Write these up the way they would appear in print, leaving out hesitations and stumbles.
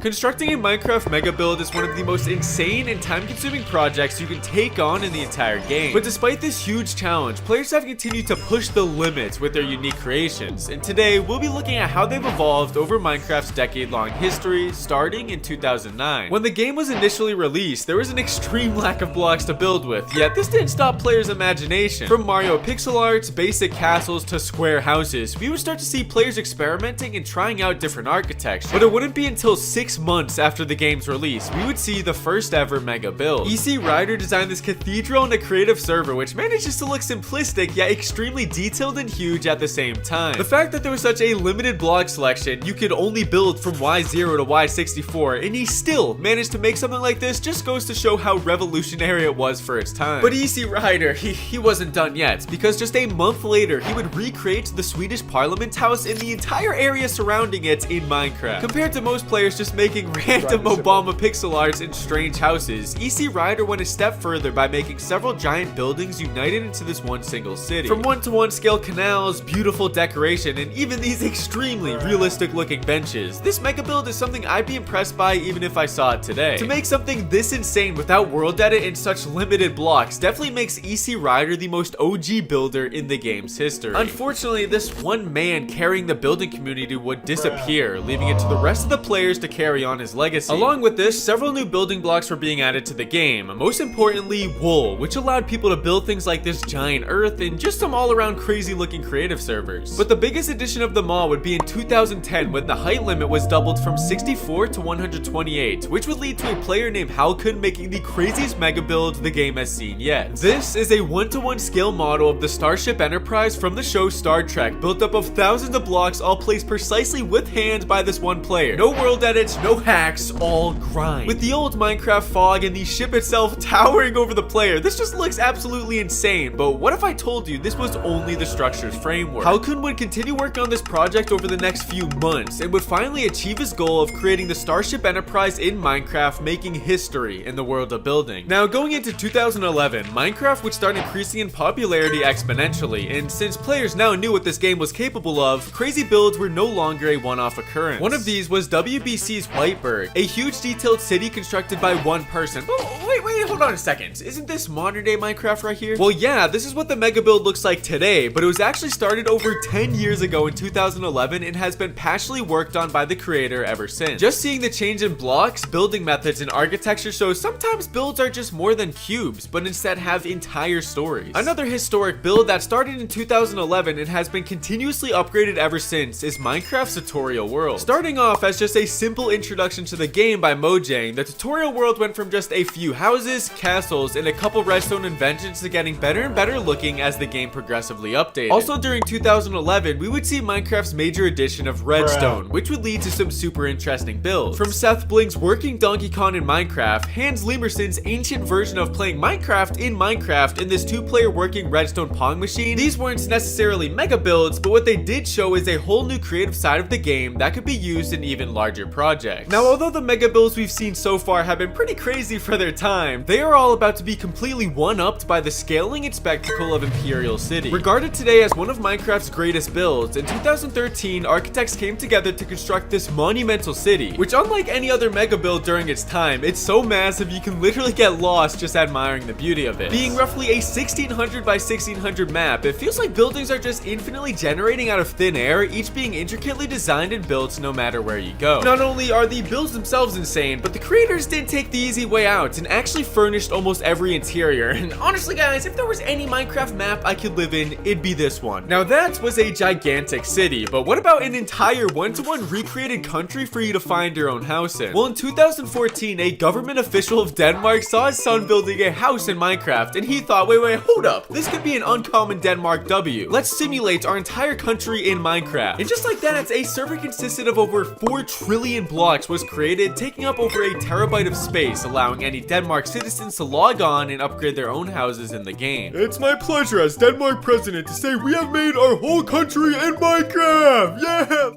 Constructing a Minecraft mega build is one of the most insane and time-consuming projects you can take on in the entire game. But despite this huge challenge, players have continued to push the limits with their unique creations, and today we'll be looking at how they've evolved over Minecraft's decade-long history, starting in 2009. When the game was initially released, there was an extreme lack of blocks to build with, yet this didn't stop players' imagination. From Mario pixel arts, basic castles, to square houses, we would start to see players experimenting and trying out different architecture. But it wouldn't be until 6 months after the game's release we would see the first ever mega build. EC Rider designed this cathedral in a creative server which manages to look simplistic yet extremely detailed and huge at the same time. The fact that there was such a limited block selection, you could only build from Y0 to Y64, and he still managed to make something like this, just goes to show how revolutionary it was for its time. But EC Rider, he wasn't done yet, because just a month later he would recreate the Swedish Parliament house and the entire area surrounding it in Minecraft. Compared to most players just making random Obama pixel arts in strange houses, EC Rider went a step further by making several giant buildings united into this one single city. From 1-to-1 scale canals, beautiful decoration, and even these extremely realistic looking benches, this mega build is something I'd be impressed by even if I saw it today. To make something this insane without world edit and such limited blocks definitely makes EC Rider the most OG builder in the game's history. Unfortunately, this one man carrying the building community would disappear, leaving it to the rest of the players to carry on his legacy. Along with this, several new building blocks were being added to the game, most importantly wool, which allowed people to build things like this giant earth and just some all-around crazy looking creative servers. But the biggest addition of them all would be in 2010 when the height limit was doubled from 64 to 128, which would lead to a player named Halcon making the craziest mega build the game has seen yet. This is a 1-to-1 scale model of the Starship Enterprise from the show Star Trek, built up of thousands of blocks all placed precisely with hand by this one player. No world edits, no hacks, all grind. With the old Minecraft fog and the ship itself towering over the player, this just looks absolutely insane. But what if I told you this was only the structure's framework? Halcon would continue working on this project over the next few months and would finally achieve his goal of creating the Starship Enterprise in Minecraft, making history in the world of building. Now, going into 2011, Minecraft would start increasing in popularity exponentially, and since players now knew what this game was capable of, crazy builds were no longer a one-off occurrence. One of these was WBC's Whiteberg, a huge detailed city constructed by one person. Oh, wait, hold on a second. Isn't this modern day Minecraft right here? Well, yeah, this is what the mega build looks like today, but it was actually started over 10 years ago in 2011 and has been passionately worked on by the creator ever since. Just seeing the change in blocks, building methods, and architecture shows sometimes builds are just more than cubes, but instead have entire stories. Another historic build that started in 2011 and has been continuously upgraded ever since is Minecraft's tutorial world. Starting off as just a simple introduction to the game by Mojang, the tutorial world went from just a few houses, castles, and a couple redstone inventions to getting better and better looking as the game progressively updated. Also during 2011, we would see Minecraft's major addition of redstone, which would lead to some super interesting builds. From Seth Blink's working Donkey Kong in Minecraft, Hans Lemmerson's ancient version of playing Minecraft in Minecraft, and this 2-player working redstone pong machine, these weren't necessarily mega builds, but what they did show is a whole new creative side of the game that could be used in even larger projects. Now, although the mega builds we've seen so far have been pretty crazy for their time, they are all about to be completely one-upped by the scaling and spectacle of Imperial City. Regarded today as one of Minecraft's greatest builds, in 2013, architects came together to construct this monumental city, which unlike any other mega build during its time, it's so massive you can literally get lost just admiring the beauty of it. Being roughly a 1600 by 1600 map, it feels like buildings are just infinitely generating out of thin air, each being intricately designed and built no matter where you go. Not only are the builds themselves insane, but the creators didn't take the easy way out and actually furnished almost every interior. And honestly guys, if there was any Minecraft map I could live in, it'd be this one. Now that was a gigantic city, but what about an entire 1-to-1 recreated country for you to find your own house in? Well, in 2014, a government official of Denmark saw his son building a house in Minecraft, and he thought, wait, hold up, this could be an uncommon Denmark W. Let's simulate our entire country in Minecraft. And just like that, a server consisted of over 4 trillion blocks was created, taking up over a terabyte of space, allowing any Denmark citizens to log on and upgrade their own houses in the game. It's my pleasure as Denmark president to say we have made our whole country in Minecraft! Yeah!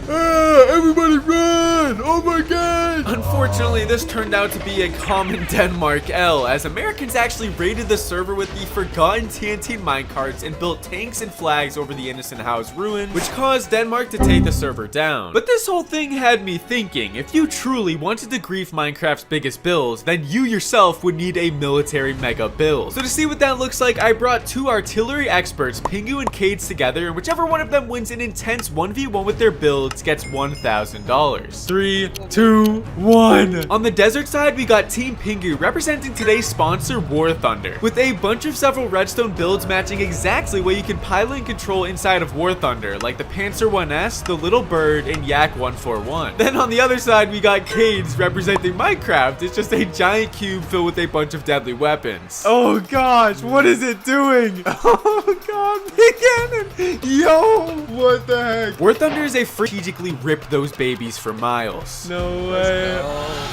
Everybody run! Oh my god! Unfortunately, this turned out to be a common Denmark L, as Americans actually raided the server with the forgotten TNT minecarts and built tanks and flags over the innocent house ruin, which caused Denmark to take the server down. But this whole thing had me thinking, if you truly wanted to grief Minecraft's biggest builds, then you yourself would need a military mega build. So to see what that looks like, I brought two artillery experts, Pingu and Cades, together, and whichever one of them wins an intense 1v1 with their builds gets $1,000. 3, 2, 1. On the desert side, we got Team Pingu representing today's sponsor, War Thunder, with a bunch of several redstone builds matching exactly what you can pilot and control inside of War Thunder, like the Panzer 1S, the Little Bird, and Yak 141. Then on the other side, we got Cades representing Minecraft. It's just a giant cube filled with a bunch of deadly weapons. Oh gosh, what is it doing? Oh god, big cannon! Yo, what the heck? War Thunder is a strategically rip those babies for miles. No way.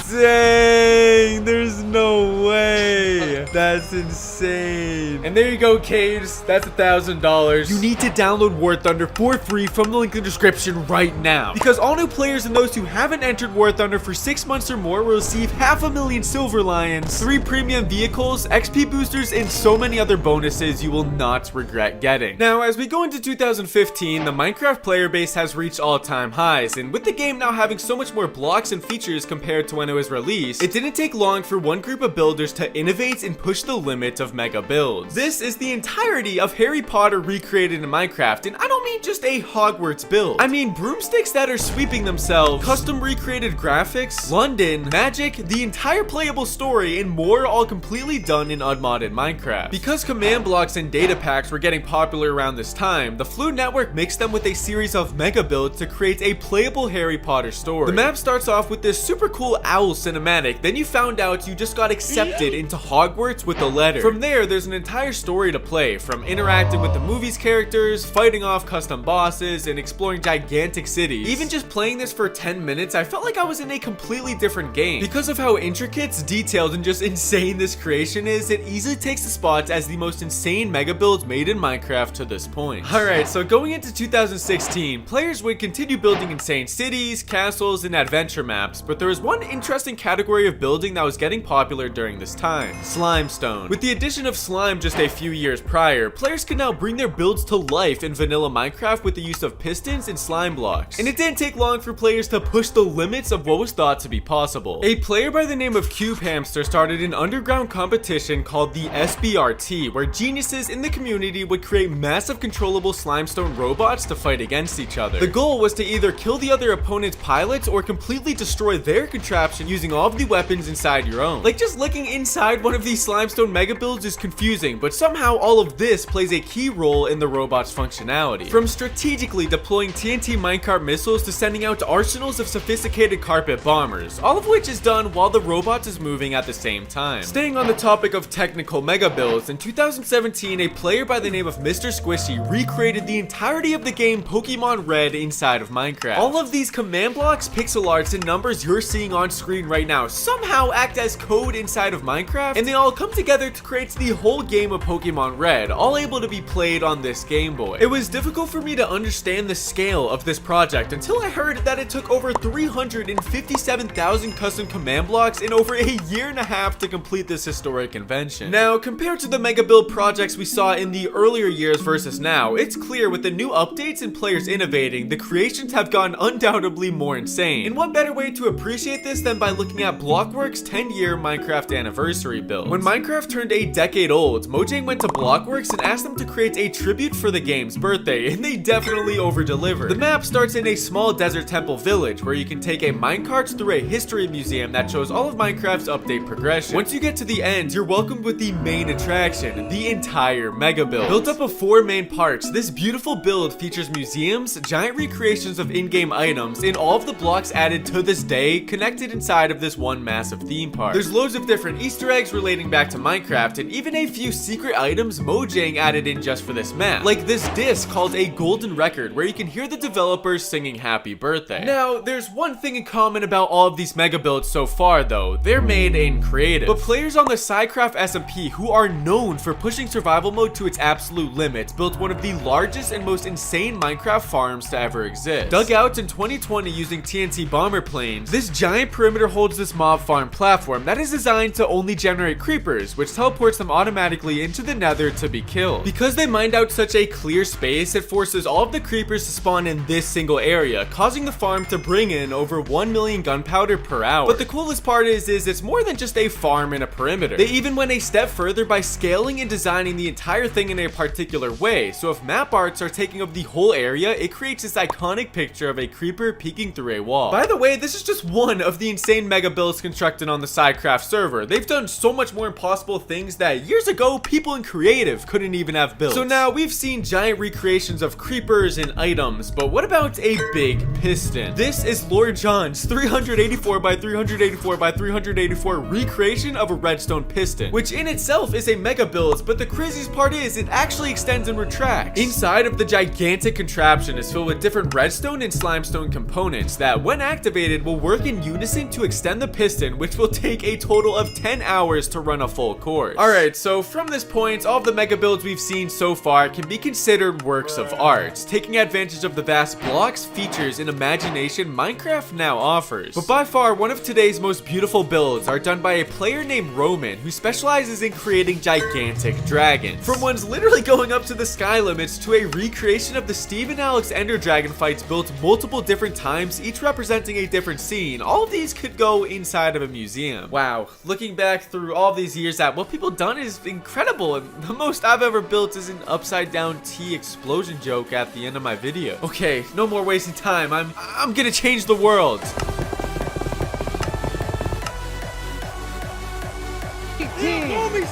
Dang, there's no way. That's insane. And there you go, Cades. That's $1,000. You need to download War Thunder for free from the link in the description right now, because all new players and those who haven't entered War Thunder for 6 months or more will receive 500,000 silver lions, 3 premium vehicles, XP boosters, and so many other bonuses you will not regret getting. Now, as we go into 2015, the Minecraft player base has reached all-time highs, and with the game now having so much more blocks and features compared to when it was released, it didn't take long for one group of builders to innovate and push the limit of mega builds. This is the entirety of Harry Potter recreated in Minecraft, and I don't mean just a Hogwarts build. I mean broomsticks that are sweeping themselves, custom recreated graphics, London, magic, the entire playable story, and more, all completely done in unmodded Minecraft. Because command blocks and data packs were getting popular around this time, the Flu Network mixed them with a series of mega builds to create a playable Harry Potter story. The map starts off with this super cool owl cinematic, then you found out you just got accepted into Hogwarts with a letter. From there, there's an entire story to play, from interacting with the movie's characters, fighting off custom bosses, and exploring gigantic cities. Even just playing this for 10 minutes, I felt like I was in a completely different game. Because of how intricate, detailed, and just insane this creation is, it easily takes the spots as the most insane mega builds made in Minecraft to this point. Alright, so going into 2016, players would continue building insane cities, castles, and adventure maps, but there was one interesting category of building that was getting popular during this time: Slimestone. With the addition of slime just a few years prior, players could now bring their builds to life in vanilla Minecraft with the use of pistons and slime blocks. And it didn't take long for players to push the limits of what was thought to be possible. A player by the name of Cube Hamster started an underground competition called the SBRT, where geniuses in the community would create massive controllable slimestone robots to fight against each other. The goal was to either kill the other opponent's pilots or completely destroy their contraption using all of the weapons inside your own. Like, just looking inside one of these slimestone mega builds is confusing, but somehow all of this plays a key role in the robot's functionality. From strategically deploying TNT minecart missiles to sending out arsenals of sophisticated carpet bombers, all of which is done while the robot is moving at the same time. Staying on the topic of technical mega builds, in 2017, a player by the name of Mr. Squishy recreated the entirety of the game Pokemon Red inside of Minecraft. All of these command blocks, pixel arts, and numbers you're seeing on screen right now somehow act as code inside of Minecraft, and they all come together to create the whole game of Pokemon Red, all able to be played on this Game Boy. It was difficult for me to understand the scale of this project until I heard that it took over 357,000 custom command blocks in over a year and a half to complete this historic invention. Now, compared to the mega build projects we saw in the earlier years versus now, it's clear with the new updates and players innovating, the creations have gotten undoubtedly more insane. And what better way to appreciate this than by looking at Blockworks' 10-year Minecraft anniversary build. When Minecraft turned a decade old, Mojang went to Blockworks and asked them to create a tribute for the game's birthday, and they definitely over-delivered. The map starts in a small desert temple village where you can take a minecart through a history museum that shows all of Minecraft's update progression. Once you get to the end, you're welcomed with the main attraction, the entire mega build. Built up of 4 main parts, this beautiful build features museums, giant recreations of in-game items, and all of the blocks added to this day connected inside of this one massive theme park. There's loads of different Easter eggs relating back to Minecraft, and even a few secret items Mojang added in just for this map, like this disc called a golden record where you can hear the developers singing happy birthday. Now, there's one thing in common about all of these mega builds so far though: they're made in creative. But players on the SciCraft SMP, who are known for pushing survival mode to its absolute limits, built one of the largest and most insane Minecraft farms to ever exist. Dug out in 2020 using TNT bomber planes, this giant giant perimeter holds this mob farm platform that is designed to only generate creepers, which teleports them automatically into the nether to be killed. Because they mined out such a clear space, it forces all of the creepers to spawn in this single area, causing the farm to bring in over 1 million gunpowder per hour. But the coolest part is it's more than just a farm in a perimeter. They even went a step further by scaling and designing the entire thing in a particular way, so if map arts are taking up the whole area, it creates this iconic picture of a creeper peeking through a wall. By the way, this is just one of the insane mega builds constructed on the Sidecraft server. They've done so much more impossible things that years ago people in creative couldn't even have built. So now we've seen giant recreations of creepers and items, but what about a big piston? This is Lord John's 384 by 384 by 384 recreation of a redstone piston, which in itself is a mega build, but the craziest part is it actually extends and retracts. Inside of the gigantic contraption is filled with different redstone and slimestone components that, when activated, will work in unison to extend the piston, which will take a total of 10 hours to run a full course. Alright, so from this point, all of the mega builds we've seen so far can be considered works of art, taking advantage of the vast blocks, features, and imagination Minecraft now offers. But by far, one of today's most beautiful builds are done by a player named Roman, who specializes in creating gigantic dragons. From ones literally going up to the sky limits to a recreation of the Steve and Alex Ender Dragon fights built multiple different times, each representing a different scene. All of these could go inside of a museum. Wow, looking back through all these years at what people done is incredible, and the most I've ever built is an upside down T explosion joke at the end of my video. Okay, no more wasting time. I'm gonna change the world.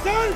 Son!